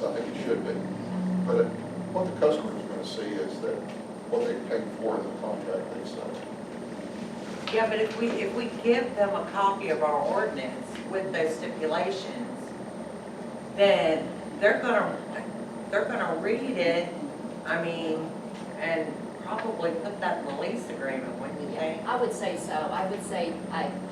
ordinance, I think it should be. But what the customer is going to see is that what they paid for in the contract they signed. Yeah, but if we give them a copy of our ordinance with those stipulations, then they're gonna read it, I mean, and probably put that in the lease agreement, wouldn't you think? I would say so. I would say,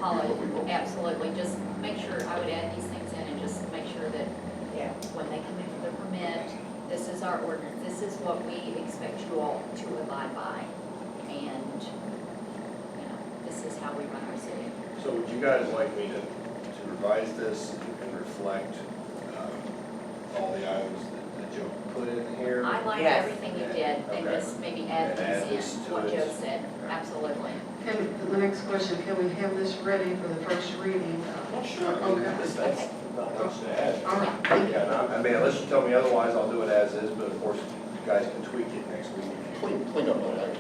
Paula, absolutely, just make sure, I would add these things in and just make sure that Yeah. when they come in for the permit, this is our ordinance, this is what we expect you all to abide by. And, you know, this is how we run our city. So would you guys like me to revise this and reflect all the items that Joe put in here? I liked Yes. everything you did, and Okay. just maybe add And add things this in, to what it. Joe said, absolutely. The next question, can we have this ready for the first reading? Sure. Okay. That's not much to add. All right, thank you. Yeah, I mean, unless you tell me otherwise, I'll do it as is, but of course, you guys can tweak it next week if you. Clean up on that.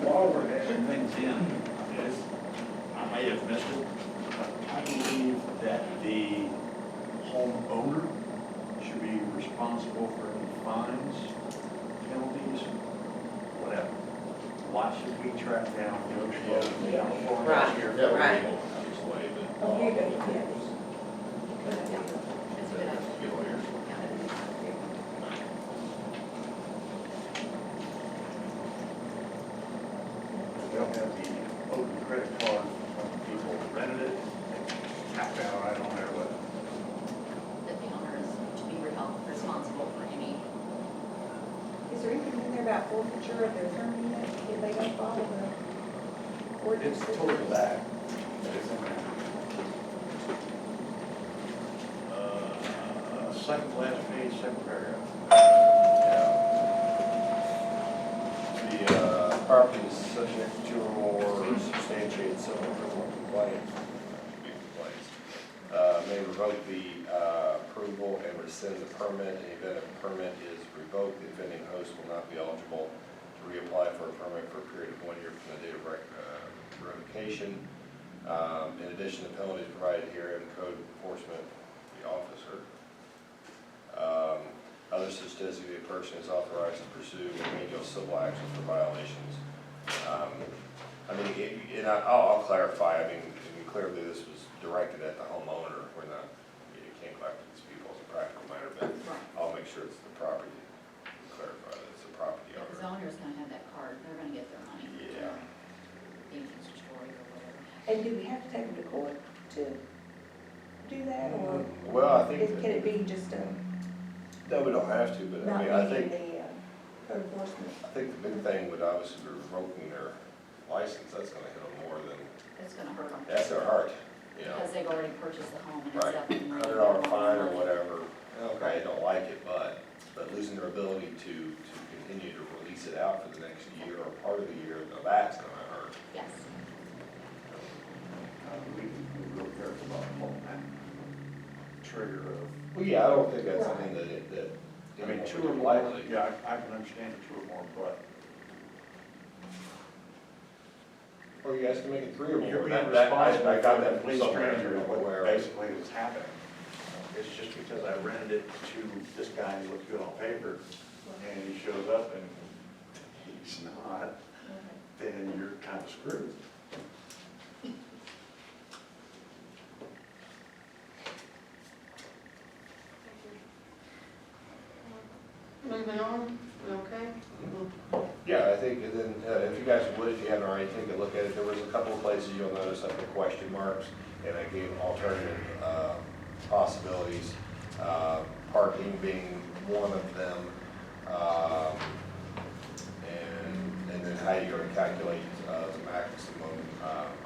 While we're adding things in, I may have missed it, but I believe that the homeowner should be responsible for any fines, penalties, whatever. Why should we track down those folks? Right. Here for Yeah. Right. legal, obviously, but. That's a good idea. Get lawyers. We don't have the open credit card when people rented it, tapped out right on there with it. That the owner is to be responsible for any, Is there anything in there about forfeiture of their term unit if they don't follow the ordinance? It's totally that. It's in there. Second last page, second paragraph. The property is subject to or more substantiated civil or criminal complaint, may revoke the approval and rescind the permit. In the event a permit is revoked, the offending host will not be eligible to reapply for a permit for a period of 1 year from the date of revocation. In addition, the penalties provided here in code enforcement, the officer. Other such designated person is authorized to pursue remedial civil actions for violations. I mean, and I'll clarify, I mean, clearly this was directed at the homeowner. We're not, you can't go after these people as a practical matter, but I'll make sure it's the property, clarify that it's the property because the owner. owner's gonna have that card, they're gonna get their money. Yeah. Even if it's destroyed or whatever. And do we have to take them to court to do that, or Well, I think, can it be just no, we don't have to, but I not mean, I being think, the code enforcement? I think the big thing would obviously be revoking their license. That's gonna hit them more than, It's gonna hurt them. that's their heart, you know. Because they've already purchased the home and it's Right, up and running. $100 fine or whatever, okay, don't like it, but losing their ability to continue to release it out for the next year or part of the year, now that's gonna hurt. Yes. We can be real careful about pulling that trigger of, Well, yeah, I don't think that's something that, I mean, two or anyone would more, lightly. yeah, I can understand the two or more, but Or you guys can make it 3 or more. you're being That- responsible I got for that the police somewhere stranger, what where- basically is happening. It's just because I rented it to this guy who looks good on paper, and he shows up and he's not, then you're kind of screwed. Moving on, we okay? Yeah, I think, and then, if you guys would, if you haven't already, take a look at it. There was a couple of places you'll notice I put question marks, and I gave alternative possibilities, parking being one of them, and then how you're going to calculate the maximum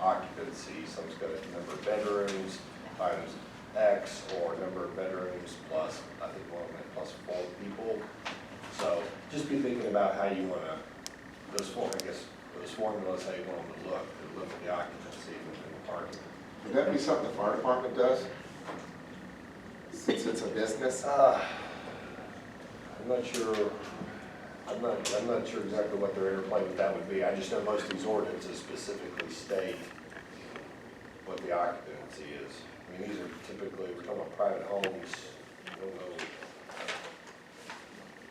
occupancy. Some's got a number of bedrooms times X, or number of bedrooms plus, I think one went plus 4 people. So just be thinking about how you want to, those formulas, how you want them to look at the occupancy and the parking. Would that be something the fire department does? Since it's a business? I'm not sure, I'm not sure exactly what their interplay with that would be. I just know most of these ordinances specifically state what the occupancy is. I mean, these are typically, we're talking about private homes, don't know.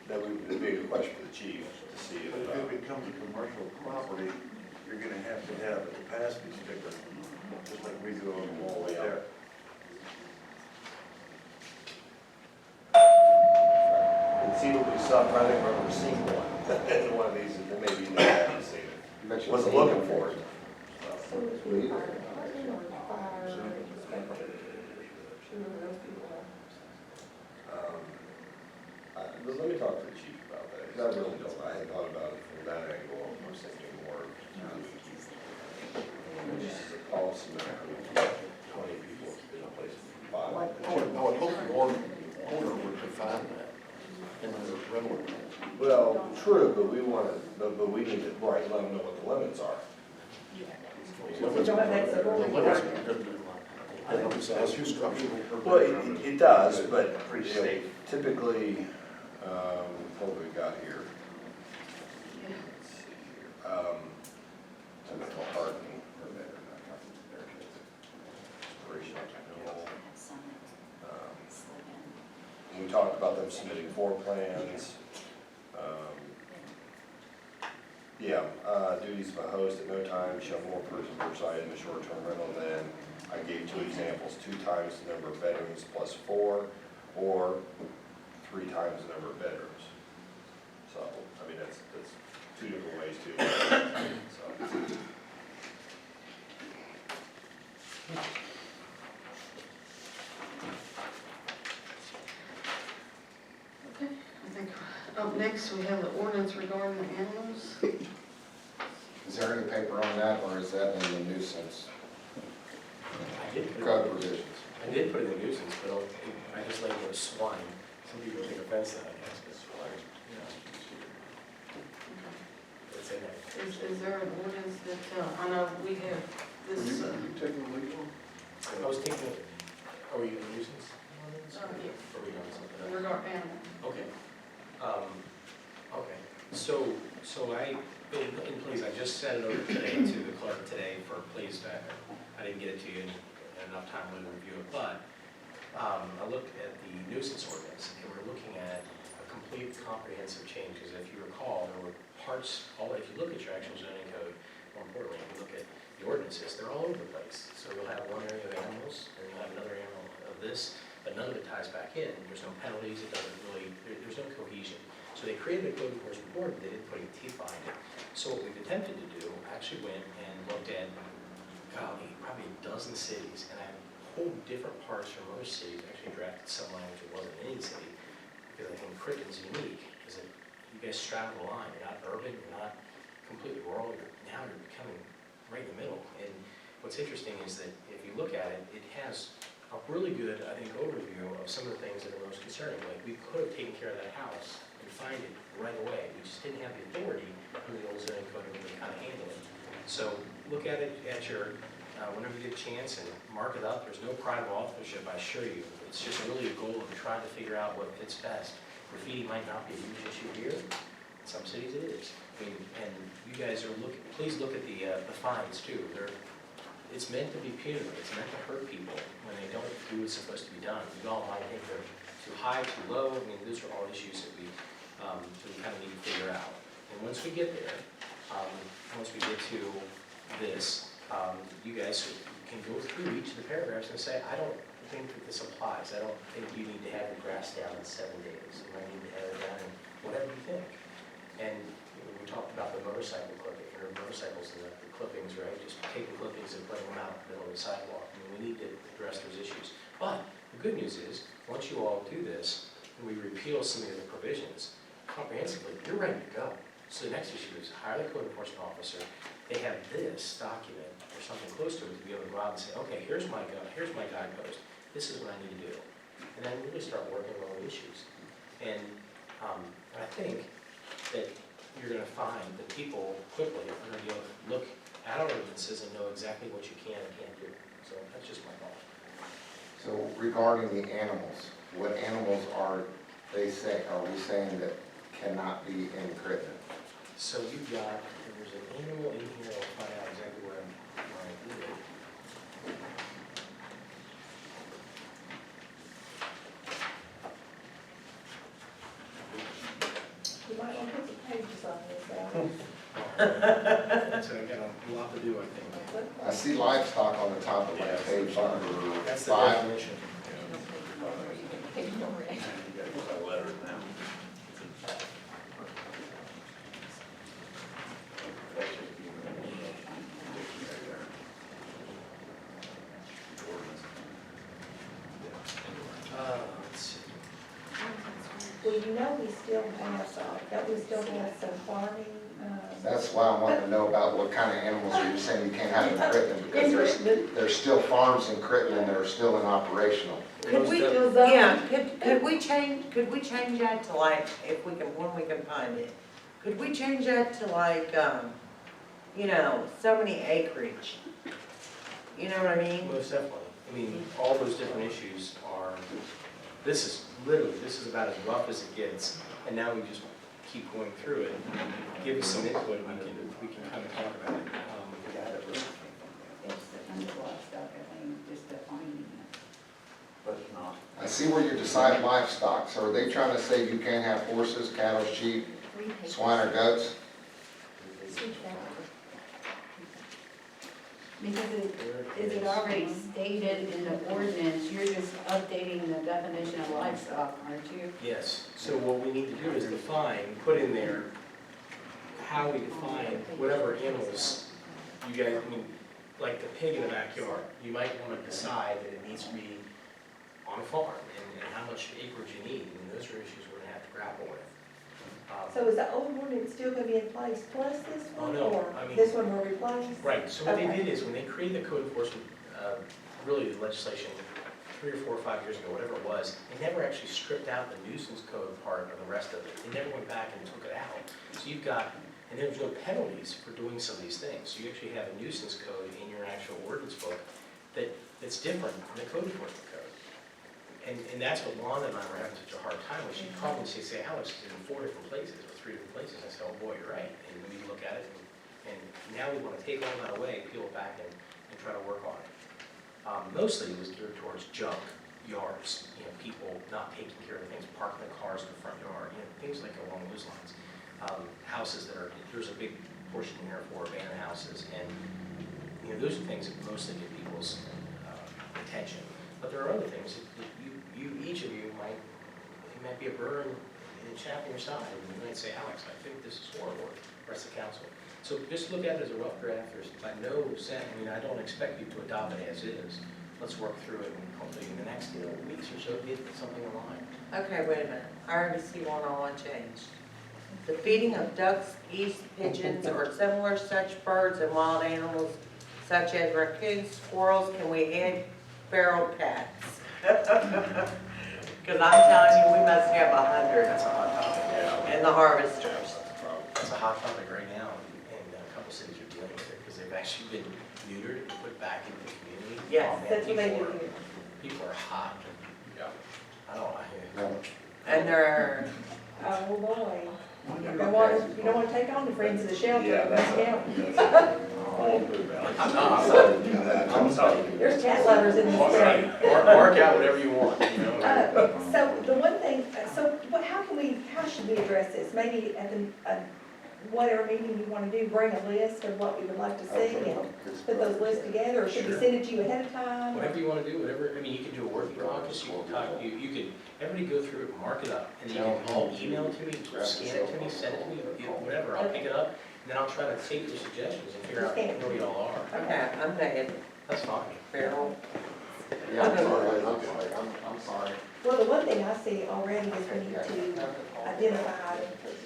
That would be a question for the chief to see if, But if it becomes a commercial property, you're gonna have to have a capacity sticker, just like we do on the wall right there. conceivably some, I think I've ever seen one, in one of these, and maybe they haven't seen it. Wasn't looking for it. So it's required, fire inspector. Who are those people are? But let me talk to the chief about that, because I really don't, I hadn't thought about it from that angle, I was thinking more, this is a policy matter, we keep 20 people in a place of 5. I would hope the owner would define that in the rental agreement. Well, true, but we want to, but we need to, right, let them know what the limits are. As you structure. Well, it does, but you know, typically, what have we got here? Let's see here. Typical parking permit, expiration of renewal. We talked about them submitting floor plans. Duties of a host at no time shall more persons reside in the short-term rental than, I gave 2 examples, 2 times the number of bedrooms plus 4, or 3 times the number of bedrooms. So, I mean, that's 2 different ways to, so. Okay, I think up next we have the ordinance regarding the animals. Is there any paper on that, or is that in the nuisance I did put code it, provisions? I did put it in the nuisance, but I just labeled it swine. Some people take offense to that, I guess, but swine, you know. It's in there. Is there an ordinance that, I know we have this, You taking legal? I was thinking, are we in the nuisance? yeah. Or are we doing something else? regarding animals. Okay. Okay, so in please, I just sent it over today to the clerk today for please, I didn't get it to you in enough time to review it, but I looked at the nuisance ordinance, and we're looking at a complete comprehensive change, because if you recall, there were parts, if you look at your actual zoning code, more importantly, if you look at the ordinances, they're all over the place. So you'll have one area of animals, and you'll have another animal of this, but none of it ties back in. There's no penalties, it doesn't really, there's no cohesion. So they created a code enforcement board, but they didn't put any teeth behind it. So what we've attempted to do, actually went and looked at, golly, probably a dozen cities, and I have whole different parts from other cities, actually drafted some language that wasn't in any city, because I think Crittenden's unique, because you guys straddle the line. You're not urban, you're not completely rural, now you're becoming right in the middle. And what's interesting is that if you look at it, it has a really good, I think, overview of some of the things that are most concerning. Like, we could have taken care of that house and find it right away. We just didn't have the authority under the old zoning code to really kind of handle it. So look at it at your, whenever you get a chance, and mark it up. There's no private authorship, I assure you. It's just really a goal of trying to figure out what fits best. Graffiti might not be a huge issue here. In some cities it is. I mean, and you guys are looking, please look at the fines too. It's meant to be punitive. It's meant to hurt people when they don't do what's supposed to be done. We all might think they're too high, too low. I mean, those are all issues that we kind of need to figure out. And once we get there, once we get to this, you guys can go through each of the paragraphs and say, I don't think that this applies. I don't think you need to have your grass down in 7 days. You might need to have it down in whatever you think. And we talked about the motorcycle clipping, or motorcycles and the clippings, right? Just taking clippings and putting them out in the middle of the sidewalk. I mean, we need to address those issues. But the good news is, once you all do this, and we repeal some of the provisions comprehensively, you're ready to go. So the next issue is hire the code enforcement officer. They have this document or something close to it to be able to go out and say, okay, here's my guidepost. This is what I need to do. And then really start working on the issues. And I think that you're going to find that people quickly are going to be able to look at our ordinances and know exactly what you can and can't do. So that's just my thought. So regarding the animals, what animals are we saying that cannot be in Crittenden? So you've got, there's an animal in here, I'll find out exactly where I did it. So I got a lot to do, I think. I see livestock on the top of my page number That's the 5. definition. Let's see. Well, you know, we still have, that we still have some farming, That's why I wanted to know about what kind of animals are you saying you can't have in Crittenden, because in Richmond. there's still farms in Crittenden that are still in operational. Could we, Still zoned. yeah, could we change that to like, if we can, when we can find it? Could we change that to like, you know, so many acreage? You know what I mean? Most definitely. I mean, all those different issues are, this is about as rough as it gets. And now we just keep going through it. Give us some input, we can kind of talk about it. It's the underwater stuff, I think, just defining it. But it's not. I see where you decide livestock, so are they trying to say you can't have horses, cattle, sheep, swine, or goats? Because is it already stated in the ordinance, you're just updating the definition of livestock, aren't you? Yes, so what we need to do is define, put in there how we define whatever animals you guys, I mean, like the pig in the backyard, you might want to decide that it needs to be on a farm and how much acreage you need, and those are issues we're gonna have to grapple with. So is the old ordinance still gonna be in place plus this Oh, one, no, or I mean- this one will replace? Right, so what they Okay. did is, when they created the code enforcement, really the legislation 3 or 4 or 5 years ago, whatever it was, they never actually stripped out the nuisance code part of the rest of it. They never went back and took it out. So you've got, and there's no penalties for doing some of these things. So you actually have a nuisance code in your actual ordinance book that's different than the code enforcement code. And that's what Lana and I were having such a hard time with. She'd call me and say, Alex, it's in 4 different places, or 3 different places. I said, oh boy, you're right. And we look at it, and now we want to take all that away, peel it back, and try to work on it. Mostly it was geared towards junk yards, you know, people not taking care of things, parking their cars in the front yard, you know, things like along those lines. Houses that are, there's a big portion in here for abandoned houses, and, you know, those are things that mostly get people's attention. But there are other things that each of you might, it might be a burr in chapping your side, and you might say, Alex, I think this is horrible, the rest of the council. So just look at it as a rough draft. There's no sense, I mean, I don't expect you to adopt it as is. Let's work through it, and hopefully in the next weeks or so, get something aligned. Okay, wait a minute, I already see one I want changed. The feeding of ducks, geese, pigeons, or similar such birds and wild animals such as raccoons, squirrels, can we add feral cats? Because I'm telling you, we must have 100 That's a hot topic now. in the harvesters. It's a hot topic right now, and a couple cities are dealing with it, because they've actually been neutered and put back into the community. Yes, Oh, man, that's what they do people are- here. People are hot. Yeah. I don't, No. And they're, Oh, boy. You don't want to take on the friends of the shelter, Yeah, that's that's down. I'm sorry. There's cat lovers in this town. Mark out whatever you want, you know? So the one thing, how should we address this? Maybe at the, whatever meeting you want to do, bring a list of what we would like to see and put those lists together, or should we Sure. send it to you ahead of time? Whatever you want to do, whatever, I mean, you can do a working caucus, you can talk, you could, everybody go through it, mark it up, and then you can all email it to me, scan it to me, send it to me, whatever, I'll pick it up, and then I'll try to take your suggestions and figure out where y'all are. okay, I'm thinking That's fine. feral. Yeah, I'm sorry, I'm sorry. Well, the one thing I see already is we need to identify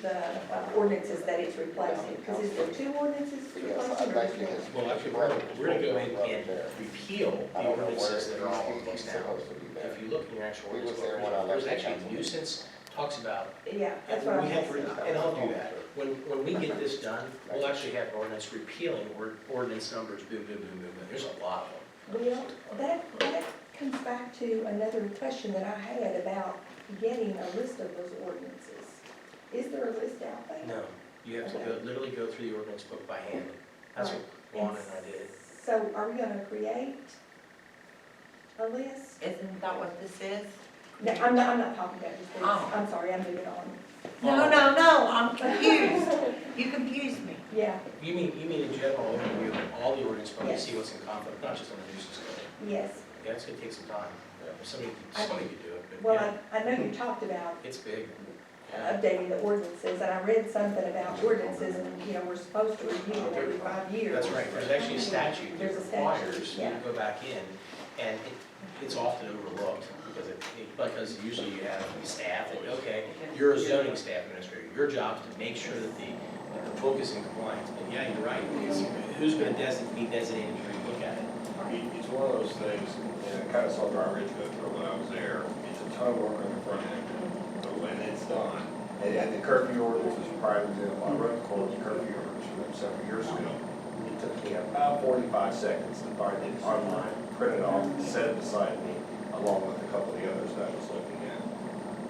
the ordinances that it's replacing, because is there 2 ordinances replacing or just one? Well, actually, we're gonna go ahead and repeal the ordinances that are all on the books now. If you look in your actual ordinance book, there's actually a nuisance, talks about, Yeah, that's and what we I'm have, asking. and I'll do that. When we get this done, we'll actually have an ordinance repealing ordinance numbers, boom, boom, boom, boom, boom. There's a lot of them. Well, that comes back to another question that I had about getting a list of those ordinances. Is there a list out there? No, you have to go, literally go through the ordinance book by hand. That's what Juan and I did. So are we gonna create a list? Isn't that what this is? No, I'm not talking about this list. Oh. I'm sorry, I'm moving on. No, I'm confused. You confused me. Yeah, You mean in general, overview of all the ordinance, but we see what's in conflict, not just on the nuisance code. yes. Yeah, it's gonna take some time. If somebody could do it, but Well, yeah, I know you talked about it's big. Yeah. updating the ordinances, and I read something about ordinances, and, you know, we're supposed to review them every 5 years. That's right, there's actually a statute that There's a statute, requires you yeah. to go back in, and it's often overlooked, because usually you have staff, and, okay, you're a zoning staff administrator, your job is to make sure that the book is in compliance, but yeah, you're right, who's gonna be designated to look at it? It's one of those things, and I kind of saw Dry Ridge go through it when I was there, it's a ton of work on the front end, but when it's done, and the curfew ordinance is a prime example, I wrote the Corps curfew ordinance for them several years ago. It took me about 45 seconds to find it online, print it off, set it beside me, along with a couple of the others that I was looking at.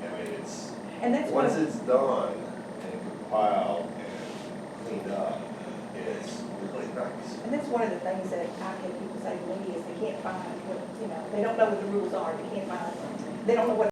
I mean, And that's what, once it's done and compiled and cleaned up, it's really nice. and that's one of the things that I've had people say to me is they can't find what, you know, they don't know what the rules are, they can't find, they don't know what